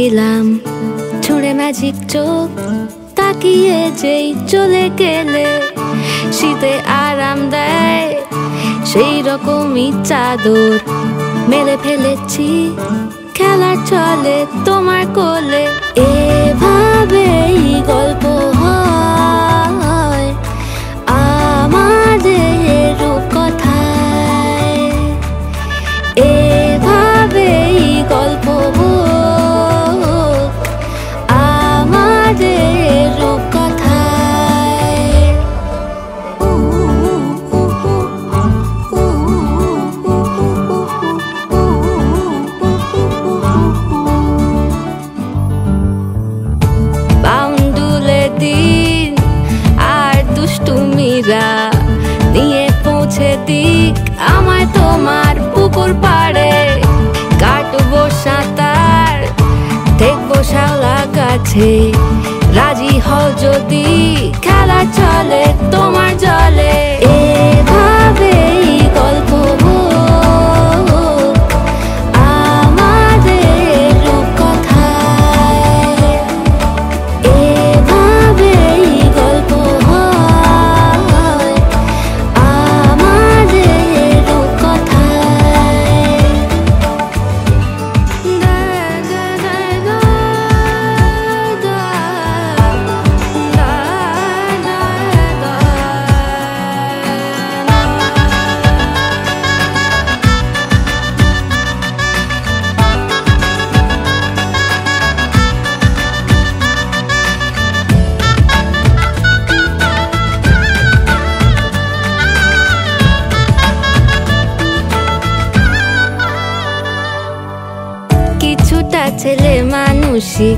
দিলাম ছুঁড়ে ম্যাজিক চোখ, তাকিয়ে যেই চলে গেলে শীতে আরাম দেয় সেই রকমই চাদর মেলে ফেলেছি খেলার চলে তোমার কোলে। এভাবেই গল্প হয় আমাদের রূপকথায়, এভাবেই গল্প হোক আমাদের রূপকথায়। বাউন্ডুলে দিন আর দুষ্টুমিরা নিয়ে পৌঁছে দিক আমায় তোমার পুকুর পাড়ে। কাটবো সাঁতার, দেখবো শাওলা গাছে, রাজি হও যদি খেলা চলে তোমার জলে। এভাবেই গল্প হোক আমাদের রূপকথায়, এভাবেই গল্প হয় আমাদের রূপকথায়। কিছুটা ছেলে মানুষই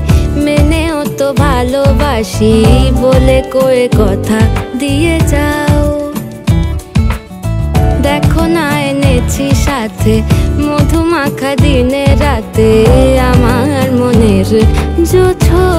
মেনেও তো ভালোবাসি বলে কয়ে কথা দিয়ে যাও। দেখো না এনেছি সাথে মধুমাখা দিনে রাতে আমার মনের জোছর।